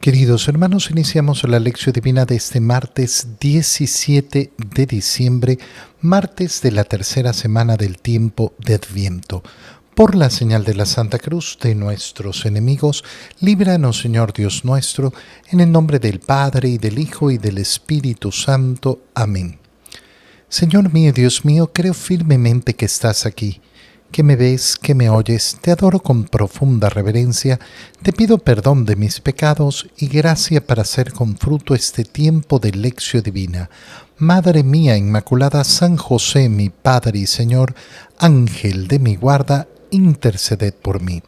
Queridos hermanos, iniciamos la lección divina de este martes 17 de diciembre, martes de la tercera semana del tiempo de Adviento. Por la señal de la Santa Cruz de nuestros enemigos, líbranos, Señor Dios nuestro, en el nombre del Padre, y del Hijo, y del Espíritu Santo. Amén. Señor mío, Dios mío, creo firmemente que estás aquí, que me ves, que me oyes, te adoro con profunda reverencia, te pido perdón de mis pecados y gracia para hacer con fruto este tiempo de lección divina. Madre mía Inmaculada, San José, mi Padre y Señor, Ángel de mi guarda, interceded por mí.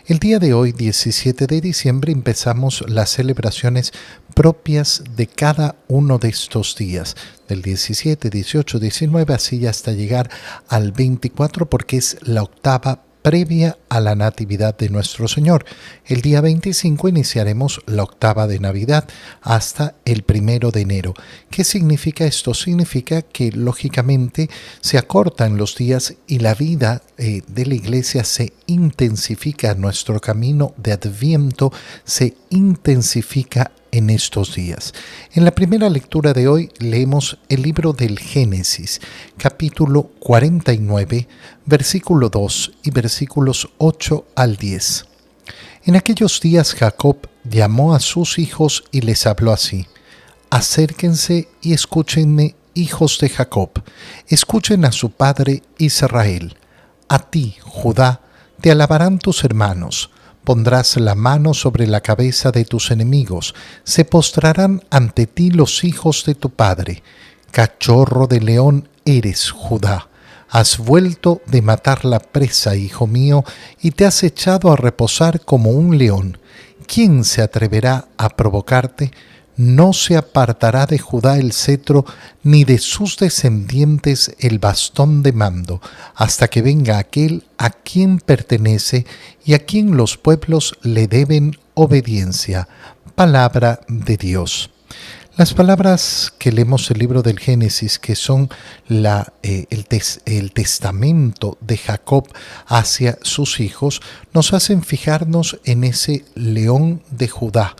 El día de hoy, 17 de diciembre, empezamos las celebraciones propias de cada uno de estos días, del 17, 18, 19, así hasta llegar al 24, porque es la octava previa a la Natividad de nuestro Señor. El día 25 iniciaremos la octava de Navidad hasta el 1 de enero. ¿Qué significa esto? Significa que lógicamente se acortan los días y la vida de la Iglesia se intensifica, nuestro camino de Adviento se intensifica en estos días. En la primera lectura de hoy leemos el libro del Génesis, capítulo 49, versículo 2 y versículos 8 al 10. En aquellos días Jacob llamó a sus hijos y les habló así: acérquense y escúchenme, hijos de Jacob, escuchen a su padre Israel. A ti, Judá, te alabarán tus hermanos. Pondrás la mano sobre la cabeza de tus enemigos, se postrarán ante ti los hijos de tu padre. Cachorro de león eres, Judá. Has vuelto de matar la presa, hijo mío, y te has echado a reposar como un león. ¿Quién se atreverá a provocarte? No se apartará de Judá el cetro, ni de sus descendientes el bastón de mando, hasta que venga aquel a quien pertenece y a quien los pueblos le deben obediencia. Palabra de Dios. Las palabras que leemos el libro del Génesis, que son el testamento de Jacob hacia sus hijos, nos hacen fijarnos en ese león de Judá,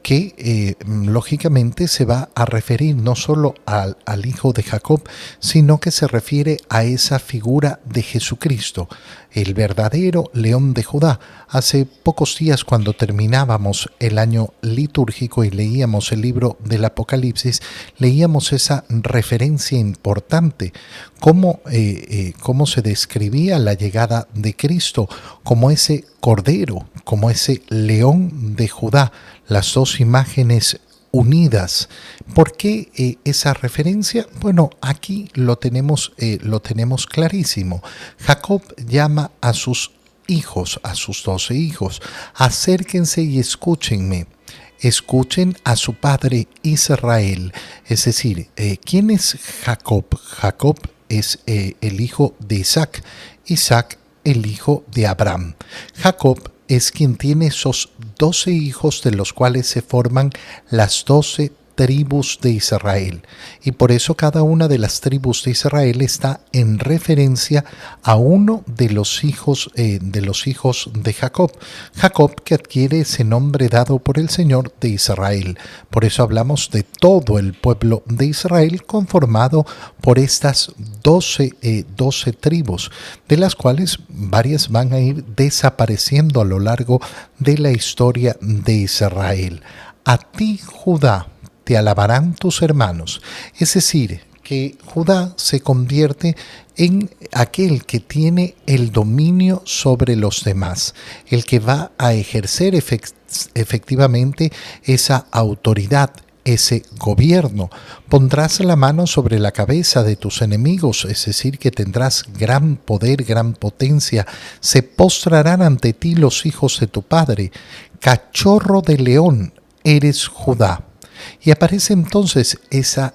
que lógicamente se va a referir no solo al hijo de Jacob, sino que se refiere a esa figura de Jesucristo, el verdadero león de Judá. Hace pocos días, cuando terminábamos el año litúrgico y leíamos el libro del Apocalipsis, leíamos esa referencia importante, cómo se describía la llegada de Cristo como ese cordero, como ese león de Judá, las dos imágenes unidas. ¿Por qué esa referencia? Bueno, aquí lo tenemos clarísimo. Jacob llama a sus hijos, a sus 12 hijos: acérquense y escúchenme. Escuchen a su padre Israel. Es decir, ¿quién es Jacob? Jacob es el hijo de Isaac. Isaac, el hijo de Abraham. Jacob es quien tiene esos 12 hijos, de los cuales se forman las 12 tribus de Israel, y por eso cada una de las tribus de Israel está en referencia a uno de los hijos de Jacob. Jacob, que adquiere ese nombre dado por el Señor de Israel. Por eso hablamos de todo el pueblo de Israel, conformado por estas 12 tribus, de las cuales varias van a ir desapareciendo a lo largo de la historia de Israel. A ti, Judá, te alabarán tus hermanos. Es decir, que Judá se convierte en aquel que tiene el dominio sobre los demás, el que va a ejercer efectivamente esa autoridad, ese gobierno. Pondrás la mano sobre la cabeza de tus enemigos, es decir, que tendrás gran poder, gran potencia. Se postrarán ante ti los hijos de tu padre. Cachorro de león eres, Judá. Y aparece entonces esa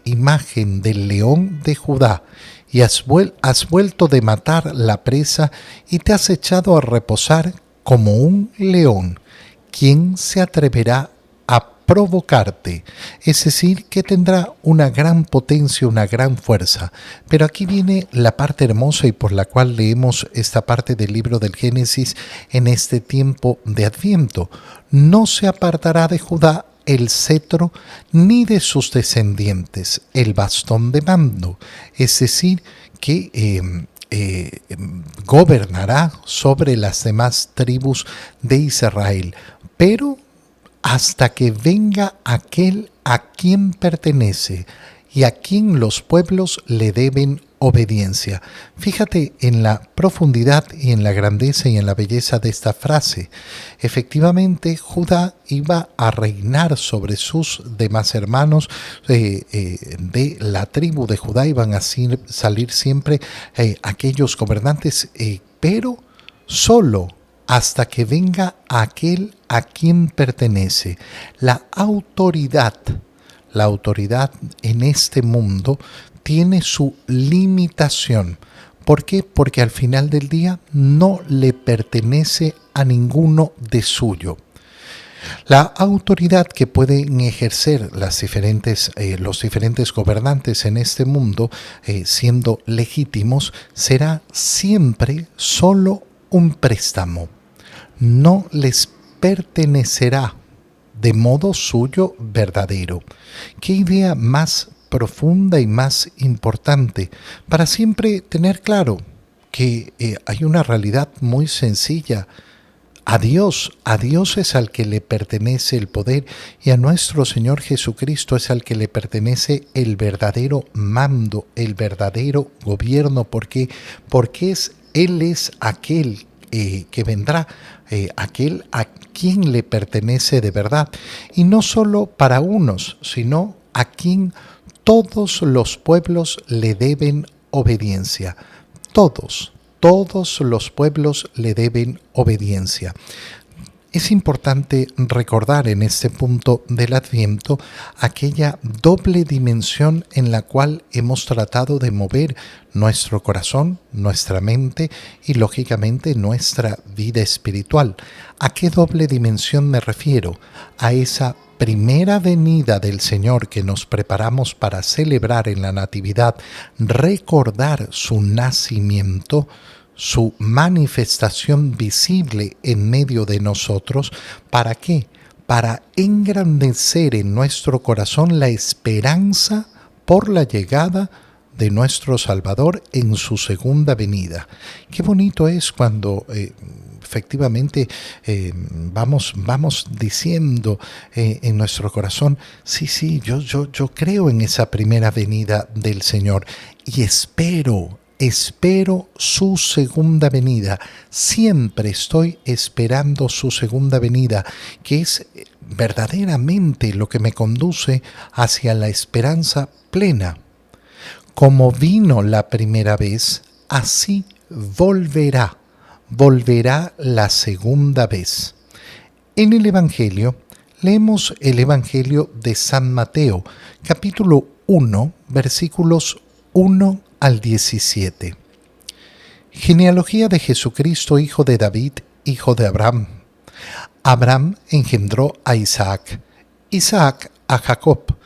imagen del león de Judá. Y has vuelto de matar la presa y te has echado a reposar como un león. ¿Quién se atreverá a provocarte, es decir, que tendrá una gran potencia, una gran fuerza. Pero aquí viene la parte hermosa y por la cual leemos esta parte del libro del Génesis en este tiempo de Adviento. No se apartará de Judá el cetro ni de sus descendientes el bastón de mando, es decir, que gobernará sobre las demás tribus de Israel, pero hasta que venga aquel a quien pertenece y a quien los pueblos le deben obediencia. Fíjate en la profundidad y en la grandeza y en la belleza de esta frase. Efectivamente, Judá iba a reinar sobre sus demás hermanos de la tribu de Judá, iban a salir siempre aquellos gobernantes, pero solo hasta que venga aquel a quien pertenece. La autoridad en este mundo tiene su limitación. ¿Por qué? Porque al final del día no le pertenece a ninguno de suyo. La autoridad que pueden ejercer los diferentes gobernantes en este mundo, siendo legítimos, será siempre solo un préstamo. No les pertenecerá de modo suyo verdadero. ¿Qué idea más profunda y más importante para siempre tener claro que hay una realidad muy sencilla? A Dios es al que le pertenece el poder y a nuestro Señor Jesucristo es al que le pertenece el verdadero mando, el verdadero gobierno. ¿Por qué? Porque Él es aquel que vendrá, aquel a quien le pertenece de verdad. Y no solo para unos, sino a quien todos los pueblos le deben obediencia. Todos los pueblos le deben obediencia. Es importante recordar en este punto del Adviento aquella doble dimensión en la cual hemos tratado de mover nuestro corazón, nuestra mente y lógicamente nuestra vida espiritual. ¿A qué doble dimensión me refiero? A esa primera venida del Señor que nos preparamos para celebrar en la Natividad, recordar su nacimiento, su manifestación visible en medio de nosotros. ¿Para qué? Para engrandecer en nuestro corazón la esperanza por la llegada de nuestro Salvador en su segunda venida. Qué bonito es cuando efectivamente vamos diciendo en nuestro corazón, sí, yo creo en esa primera venida del Señor y espero su segunda venida. Siempre estoy esperando su segunda venida, que es verdaderamente lo que me conduce hacia la esperanza plena. Como vino la primera vez, así volverá la segunda vez. En el Evangelio, leemos el Evangelio de San Mateo, capítulo 1, versículos 1 al 17. Genealogía de Jesucristo, hijo de David, hijo de Abraham. Abraham engendró a Isaac, Isaac a Jacob,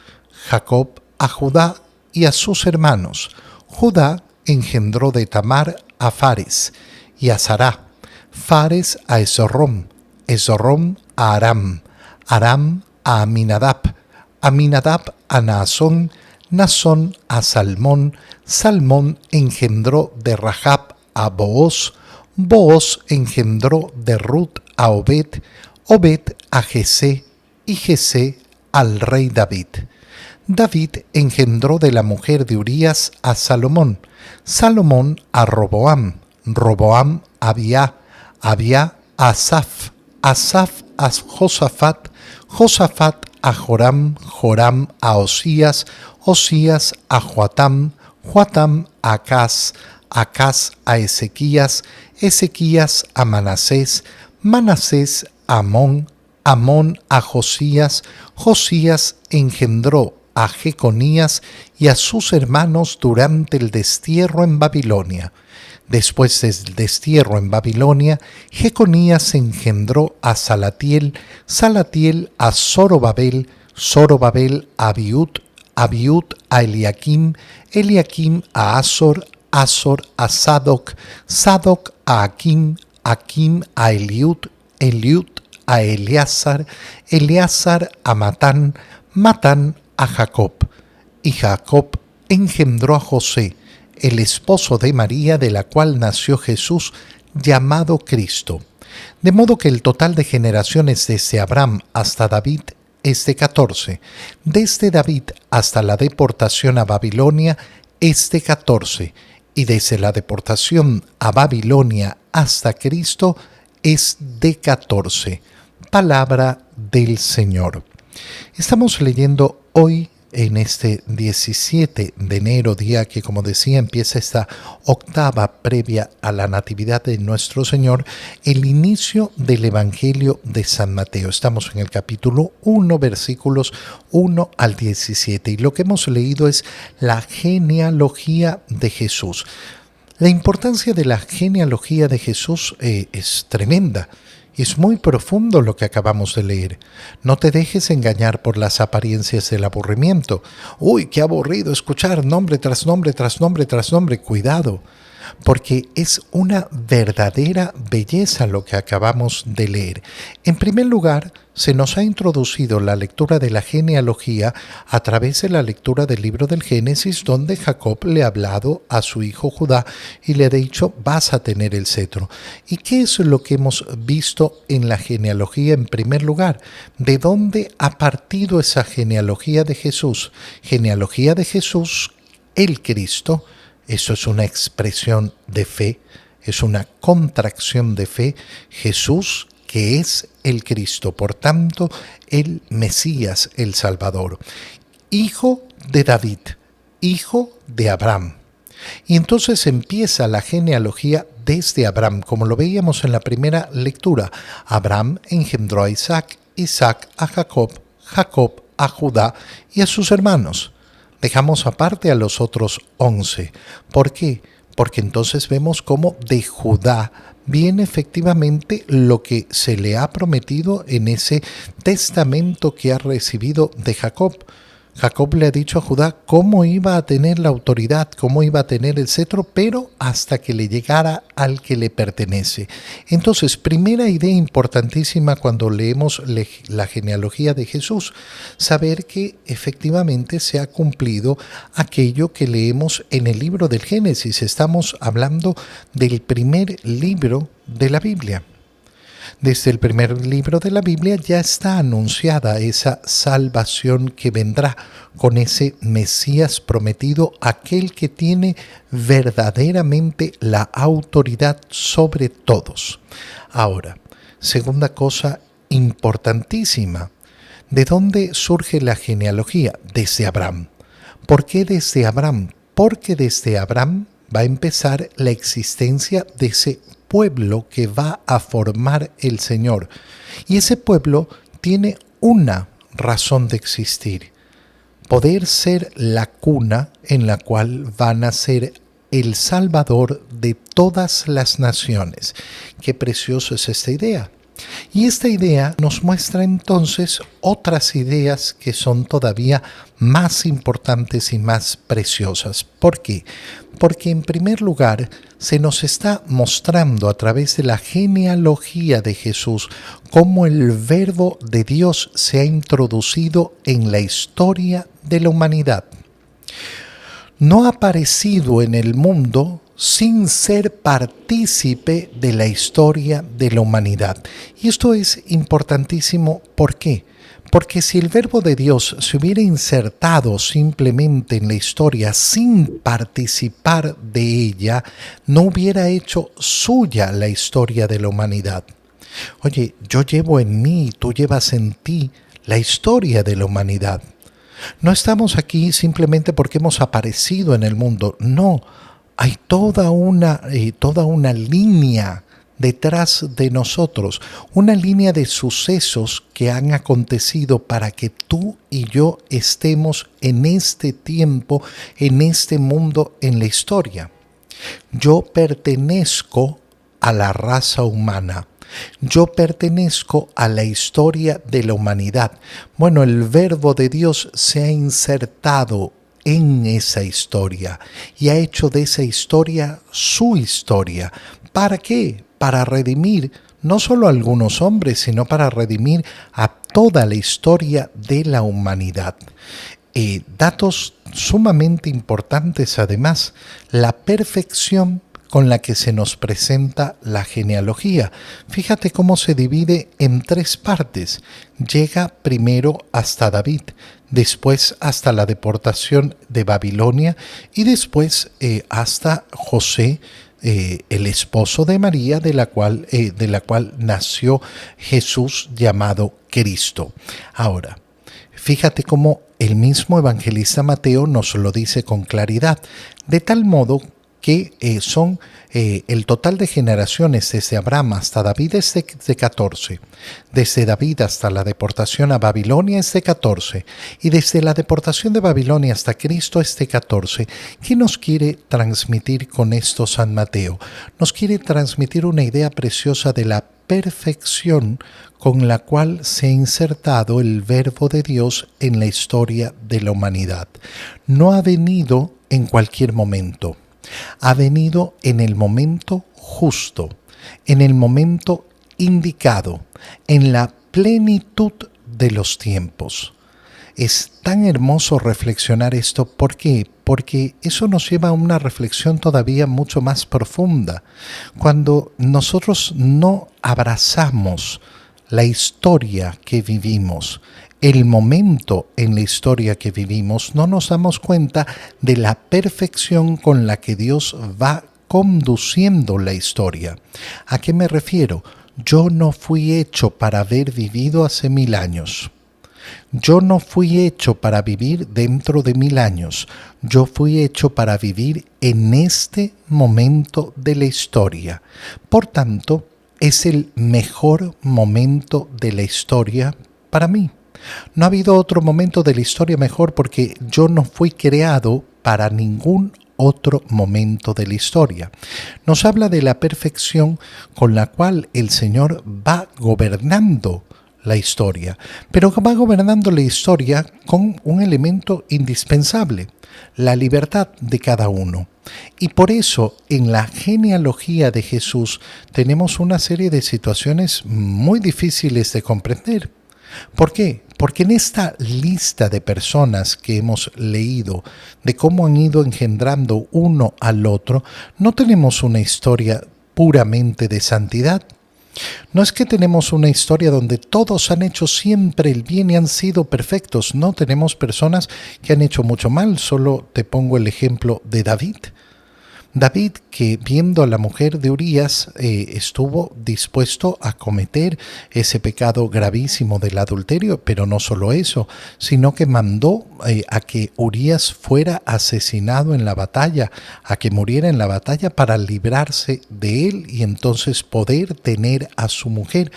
Jacob a Judá y a sus hermanos. Judá engendró de Tamar a Fares y a Sará, Fares a Esrom, Esrom a Aram, Aram a Aminadab, Aminadab a Naasón, Naasón a Salmón, Salmón engendró de Rahab a Booz, Booz engendró de Ruth a Obed, Obed a Jesé y Jesé al rey David. David engendró de la mujer de Urías a Salomón, Salomón a Roboam, Roboam a Abía, Abía a Asaf, Asaf a Josafat, Josafat a Joram, Joram a Osías, Osías a Joatam, Joatam a Acaz, Acaz a Ezequías, Ezequías a Manasés, Manasés a Amón, Amón a Josías, Josías engendró a Jeconías y a sus hermanos durante el destierro en Babilonia. Después del destierro en Babilonia, Jeconías engendró a Salatiel, Salatiel a Zorobabel, Zorobabel a Abiud, Abiud a Eliakim, Eliakim a Azor, Azor a Sadoc, Sadoc a Akim, Akim a Eliud, Eliud a Eleazar, Eleazar a Matán, Matán a Jacob. Y Jacob engendró a José, el esposo de María, de la cual nació Jesús, llamado Cristo. De modo que el total de generaciones desde Abraham hasta David es de 14. Desde David hasta la deportación a Babilonia es de 14. Y desde la deportación a Babilonia hasta Cristo es de 14. Palabra del Señor. Estamos leyendo hoy, en este 17 de enero, día que, como decía, empieza esta octava previa a la Natividad de nuestro Señor, el inicio del Evangelio de San Mateo. Estamos en el capítulo 1, versículos 1 al 17, y lo que hemos leído es la genealogía de Jesús. La importancia de la genealogía de Jesús es tremenda. Es muy profundo lo que acabamos de leer. No te dejes engañar por las apariencias del aburrimiento. ¡Uy, qué aburrido escuchar nombre tras nombre, tras nombre, tras nombre! Cuidado, porque es una verdadera belleza lo que acabamos de leer. En primer lugar, se nos ha introducido la lectura de la genealogía a través de la lectura del libro del Génesis, donde Jacob le ha hablado a su hijo Judá y le ha dicho: vas a tener el cetro. ¿Y qué es lo que hemos visto en la genealogía en primer lugar? ¿De dónde ha partido esa genealogía de Jesús? Genealogía de Jesús, el Cristo. Eso es una expresión de fe, es una contracción de fe. Jesús, que es el Cristo, por tanto, el Mesías, el Salvador. Hijo de David, hijo de Abraham. Y entonces empieza la genealogía desde Abraham, como lo veíamos en la primera lectura. Abraham engendró a Isaac, Isaac a Jacob, Jacob a Judá y a sus hermanos. Dejamos aparte a los otros 11. ¿Por qué? Porque entonces vemos cómo de Judá viene efectivamente lo que se le ha prometido en ese testamento que ha recibido de Jacob. Jacob le ha dicho a Judá cómo iba a tener la autoridad, cómo iba a tener el cetro, pero hasta que le llegara al que le pertenece. Entonces, primera idea importantísima cuando leemos la genealogía de Jesús, saber que efectivamente se ha cumplido aquello que leemos en el libro del Génesis. Estamos hablando del primer libro de la Biblia. Desde el primer libro de la Biblia ya está anunciada esa salvación que vendrá con ese Mesías prometido, aquel que tiene verdaderamente la autoridad sobre todos. Ahora, segunda cosa importantísima, ¿de dónde surge la genealogía? Desde Abraham. ¿Por qué desde Abraham? Porque desde Abraham va a empezar la existencia de ese pueblo que va a formar el Señor. Y ese pueblo tiene una razón de existir: poder ser la cuna en la cual va a nacer el Salvador de todas las naciones. Qué preciosa es esta idea. Y esta idea nos muestra entonces otras ideas que son todavía más importantes y más preciosas. ¿Por qué? Porque en primer lugar se nos está mostrando a través de la genealogía de Jesús cómo el Verbo de Dios se ha introducido en la historia de la humanidad. No ha aparecido en el mundo sin ser partícipe de la historia de la humanidad. Y esto es importantísimo. ¿Por qué? Porque si el Verbo de Dios se hubiera insertado simplemente en la historia sin participar de ella, no hubiera hecho suya la historia de la humanidad. Oye, yo llevo en mí, tú llevas en ti la historia de la humanidad. No estamos aquí simplemente porque hemos aparecido en el mundo, no. Hay toda una línea detrás de nosotros, una línea de sucesos que han acontecido para que tú y yo estemos en este tiempo, en este mundo, en la historia. Yo pertenezco a la raza humana. Yo pertenezco a la historia de la humanidad. Bueno, el verbo de Dios se ha insertado en esa historia y ha hecho de esa historia su historia. ¿Para qué? Para redimir no solo a algunos hombres, sino para redimir a toda la historia de la humanidad. Datos sumamente importantes además, la perfección con la que se nos presenta la genealogía. Fíjate cómo se divide en 3 partes. Llega primero hasta David, después hasta la deportación de Babilonia y después hasta José, el esposo de María, de la cual nació Jesús llamado Cristo. Ahora, fíjate cómo el mismo evangelista Mateo nos lo dice con claridad, de tal modo que son el total de generaciones desde Abraham hasta David es de 14, desde David hasta la deportación a Babilonia es de 14, y desde la deportación de Babilonia hasta Cristo es de 14. ¿Qué nos quiere transmitir con esto San Mateo? Nos quiere transmitir una idea preciosa de la perfección con la cual se ha insertado el verbo de Dios en la historia de la humanidad. No ha venido en cualquier momento. Ha venido en el momento justo, en el momento indicado, en la plenitud de los tiempos. Es tan hermoso reflexionar esto. ¿Por qué? Porque eso nos lleva a una reflexión todavía mucho más profunda. Cuando nosotros no abrazamos la historia que vivimos, el momento en la historia que vivimos, no nos damos cuenta de la perfección con la que Dios va conduciendo la historia. ¿A qué me refiero? Yo no fui hecho para haber vivido hace 1000 años. Yo no fui hecho para vivir dentro de 1000 años. Yo fui hecho para vivir en este momento de la historia. Por tanto, es el mejor momento de la historia para mí. No ha habido otro momento de la historia mejor porque yo no fui creado para ningún otro momento de la historia. Nos habla de la perfección con la cual el Señor va gobernando la historia, pero va gobernando la historia con un elemento indispensable, la libertad de cada uno. Y por eso en la genealogía de Jesús tenemos una serie de situaciones muy difíciles de comprender. ¿Por qué? Porque en esta lista de personas que hemos leído de cómo han ido engendrando uno al otro, no tenemos una historia puramente de santidad. No es que tenemos una historia donde todos han hecho siempre el bien y han sido perfectos. No, tenemos personas que han hecho mucho mal. Solo te pongo el ejemplo de David. David, que viendo a la mujer de Urías, estuvo dispuesto a cometer ese pecado gravísimo del adulterio, pero no solo eso, sino que mandó a que Urías fuera asesinado en la batalla, a que muriera en la batalla para librarse de él y entonces poder tener a su mujer.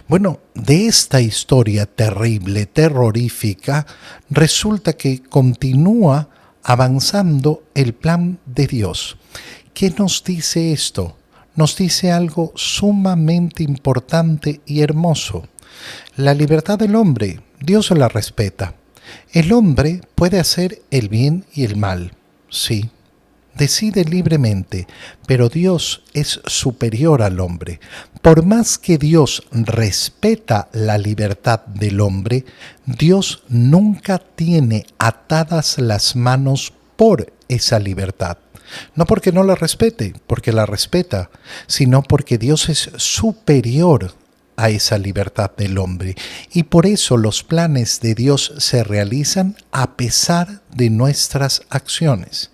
Bueno, de esta historia terrible, terrorífica, resulta que continúa avanzando el plan de Dios. ¿Qué nos dice esto? Nos dice algo sumamente importante y hermoso. La libertad del hombre, Dios la respeta. El hombre puede hacer el bien y el mal, sí. Decide libremente, pero Dios es superior al hombre. Por más que Dios respeta la libertad del hombre, Dios nunca tiene atadas las manos por esa libertad. No porque no la respete, porque la respeta, sino porque Dios es superior a esa libertad del hombre. Y por eso los planes de Dios se realizan a pesar de nuestras acciones.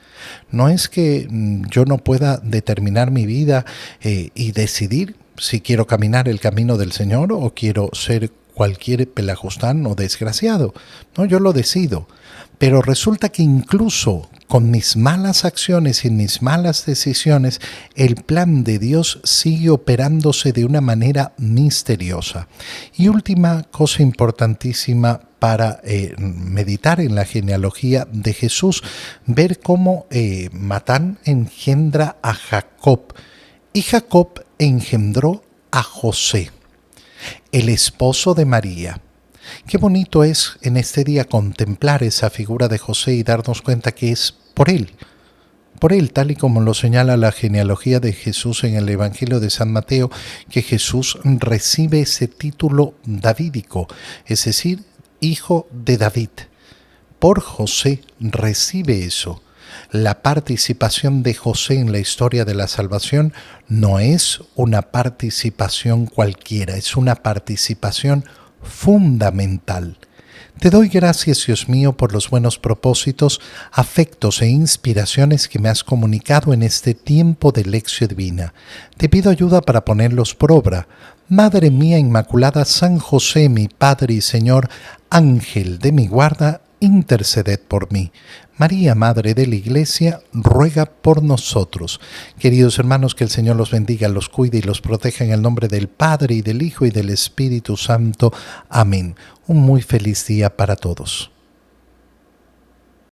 No es que yo no pueda determinar mi vida y decidir si quiero caminar el camino del Señor o quiero ser cualquier pelajostán o desgraciado, ¿no? Yo lo decido. Pero resulta que incluso con mis malas acciones y mis malas decisiones, el plan de Dios sigue operándose de una manera misteriosa. Y última cosa importantísima para meditar en la genealogía de Jesús, ver cómo Matán engendra a Jacob y Jacob engendró a José, el esposo de María. Qué bonito es en este día contemplar esa figura de José y darnos cuenta que es por él, tal y como lo señala la genealogía de Jesús en el Evangelio de San Mateo, que Jesús recibe ese título davídico, es decir, hijo de David. Por José recibe eso. La participación de José en la historia de la salvación no es una participación cualquiera, es una participación fundamental. Te doy gracias, Dios mío, por los buenos propósitos, afectos e inspiraciones que me has comunicado en este tiempo de lección divina. Te pido ayuda para ponerlos por obra. Madre mía Inmaculada, San José, mi Padre y Señor, Ángel de mi guarda, interceded por mí. María, Madre de la Iglesia, ruega por nosotros. Queridos hermanos, que el Señor los bendiga, los cuide y los proteja en el nombre del Padre y del Hijo y del Espíritu Santo. Amén. Un muy feliz día para todos.